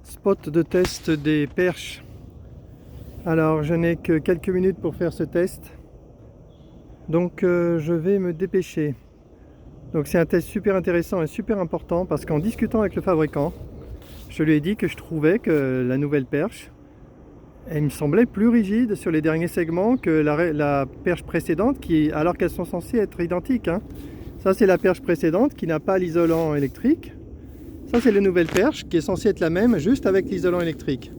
Spot de test des perches. Alors je n'ai que quelques minutes pour faire ce test, donc je vais me dépêcher. Donc c'est un test super intéressant et super important parce qu'en discutant avec le fabricant, je lui ai dit que je trouvais que la nouvelle perche, elle me semblait plus rigide sur les derniers segments que la perche précédente, alors qu'elles sont censées être identiques, hein. Ça c'est la perche précédente qui n'a pas l'isolant électrique. Ça c'est la nouvelle perche qui est censée être la même, juste avec l'isolant électrique.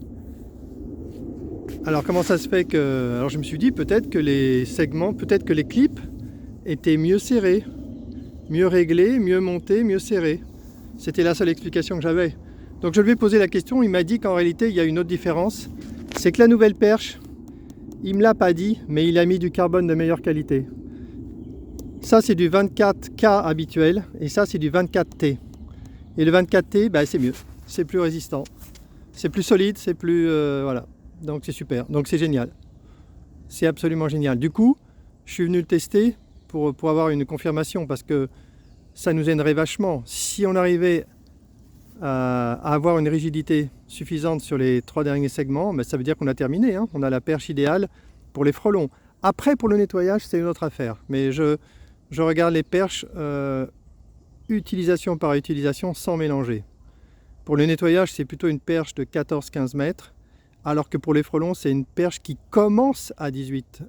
Alors comment ça se fait que... Alors je me suis dit peut-être que les segments, peut-être que les clips étaient mieux serrés, mieux réglés, mieux montés, mieux serrés. C'était la seule explication que j'avais. Donc je lui ai posé la question, il m'a dit qu'en réalité il y a une autre différence. C'est que la nouvelle perche, il me l'a pas dit, mais il a mis du carbone de meilleure qualité. Ça c'est du 24K habituel et ça c'est du 24T. Et le 24T, bah, c'est mieux, c'est plus résistant, c'est plus solide, c'est plus... voilà, donc c'est super, donc c'est génial. C'est absolument génial. Du coup, je suis venu le tester pour avoir une confirmation parce que ça nous aiderait vachement. Si on arrivait à avoir une rigidité suffisante sur les 3 derniers segments, bah, ça veut dire qu'on a terminé, hein. On a la perche idéale pour les frelons. Après, pour le nettoyage, c'est une autre affaire. Mais je regarde les perches... utilisation par utilisation sans mélanger. Pour le nettoyage, c'est plutôt une perche de 14-15 mètres, alors que pour les frelons, c'est une perche qui commence à 18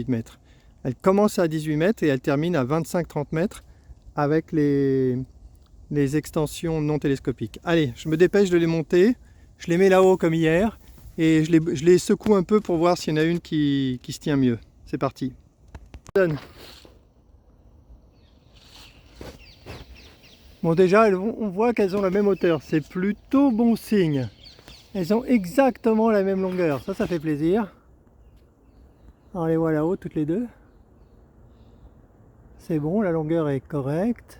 mètres. Elle commence à 18 mètres et elle termine à 25-30 mètres avec les extensions non télescopiques. Allez, je me dépêche de les monter, je les mets là-haut comme hier, et je les secoue un peu pour voir s'il y en a une qui se tient mieux. C'est parti. Bon, déjà, on voit qu'elles ont la même hauteur, c'est plutôt bon signe. Elles ont exactement la même longueur, ça fait plaisir. On les voit là-haut toutes les deux. C'est bon, la longueur est correcte.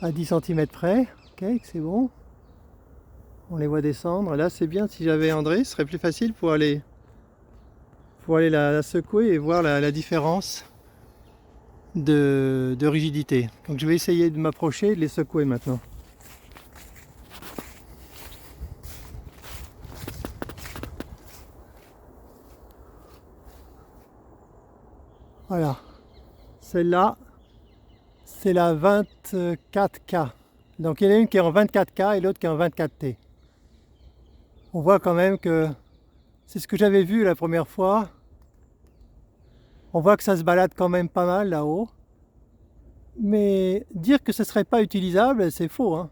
À 10 cm près, ok, c'est bon. On les voit descendre. Là, c'est bien, si j'avais André, ce serait plus facile pour aller la secouer et voir la différence de rigidité. Donc je vais essayer de m'approcher et de les secouer maintenant. Voilà, celle-là c'est la 24K. Donc il y en a une qui est en 24K et l'autre qui est en 24T. On voit quand même que c'est ce que j'avais vu la première fois. On voit que ça se balade quand même pas mal là-haut. Mais dire que ce ne serait pas utilisable, c'est faux, hein.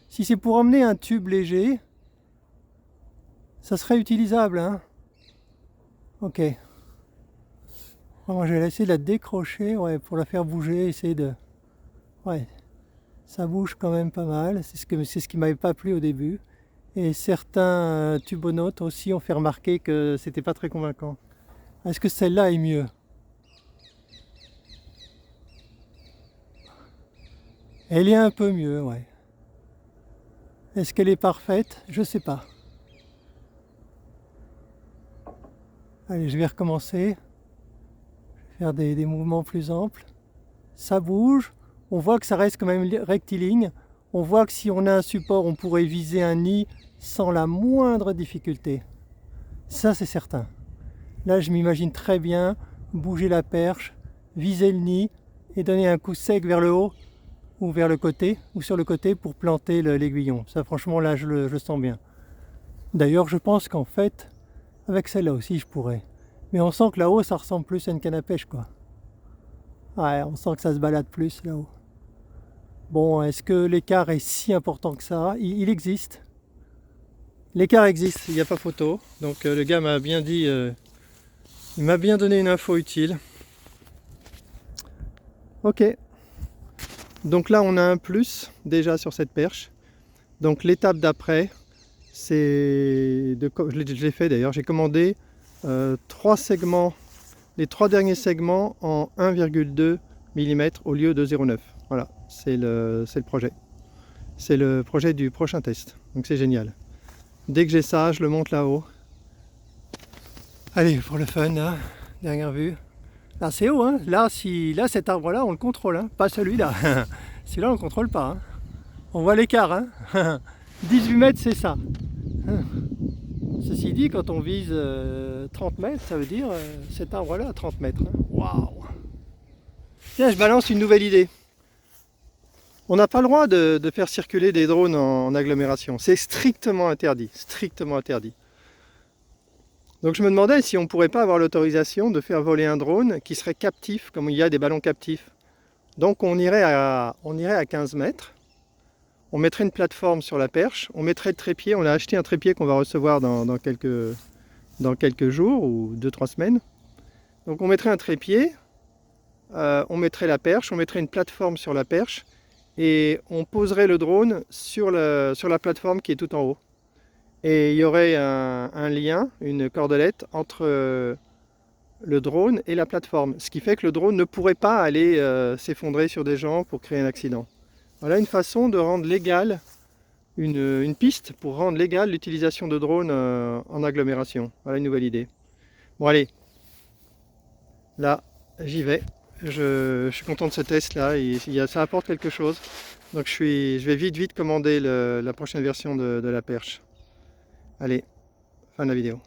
Si c'est pour emmener un tube léger, ça serait utilisable, hein. Ok. Moi, je vais essayer de la décrocher, ouais, pour la faire bouger, essayer de... Ouais, ça bouge quand même pas mal. C'est ce qui m'avait pas plu au début. Et certains tubonautes aussi ont fait remarquer que c'était pas très convaincant. Est-ce que celle-là est mieux? Elle est un peu mieux, ouais. Est-ce qu'elle est parfaite? Je sais pas. Allez, je vais recommencer. Je vais faire des mouvements plus amples. Ça bouge. On voit que ça reste quand même rectiligne. On voit que si on a un support, on pourrait viser un nid sans la moindre difficulté. Ça, c'est certain. Là, je m'imagine très bien bouger la perche, viser le nid et donner un coup sec vers le haut ou vers le côté, ou sur le côté pour planter l'aiguillon. Ça, franchement, là, je le sens bien. D'ailleurs, je pense qu'en fait, avec celle-là aussi, je pourrais. Mais on sent que là-haut, ça ressemble plus à une canne à pêche, quoi. Ouais, on sent que ça se balade plus là-haut. Bon, est-ce que l'écart est si important que ça? Il existe. L'écart existe, il n'y a pas photo. Donc le gars m'a bien dit, il m'a bien donné une info utile. Ok. Donc là, on a un plus déjà sur cette perche. Donc l'étape d'après, c'est je l'ai fait d'ailleurs. J'ai commandé 3 segments, les 3 derniers segments en 1,2 mm au lieu de 0,9. Voilà, c'est le projet. C'est le projet du prochain test. Donc c'est génial. Dès que j'ai ça, je le monte là-haut. Allez, pour le fun, là, dernière vue. Là, c'est haut, hein. Là, cet arbre-là, on le contrôle, hein. Pas celui-là. Celui-là, on ne le contrôle pas, hein. On voit l'écart, hein. 18 mètres, c'est ça. Ceci dit, quand on vise 30 mètres, ça veut dire cet arbre-là à 30 mètres. Hein. Waouh! Tiens, je balance une nouvelle idée. On n'a pas le droit de faire circuler des drones en agglomération. C'est strictement interdit. Strictement interdit. Donc je me demandais si on ne pourrait pas avoir l'autorisation de faire voler un drone qui serait captif, comme il y a des ballons captifs. Donc on irait à 15 mètres. On mettrait une plateforme sur la perche, on mettrait le trépied, on a acheté un trépied qu'on va recevoir dans quelques jours ou 2-3 semaines. Donc on mettrait un trépied, on mettrait la perche, on mettrait une plateforme sur la perche et on poserait le drone sur la plateforme qui est tout en haut. Et il y aurait un lien, une cordelette entre le drone et la plateforme. Ce qui fait que le drone ne pourrait pas aller s'effondrer sur des gens pour créer un accident. Voilà une façon de rendre légal, une piste pour rendre légale l'utilisation de drones en agglomération. Voilà une nouvelle idée. Bon allez, là j'y vais. Je suis content de ce test là, ça apporte quelque chose. Donc je vais vite commander la prochaine version de la perche. Allez, fin de la vidéo.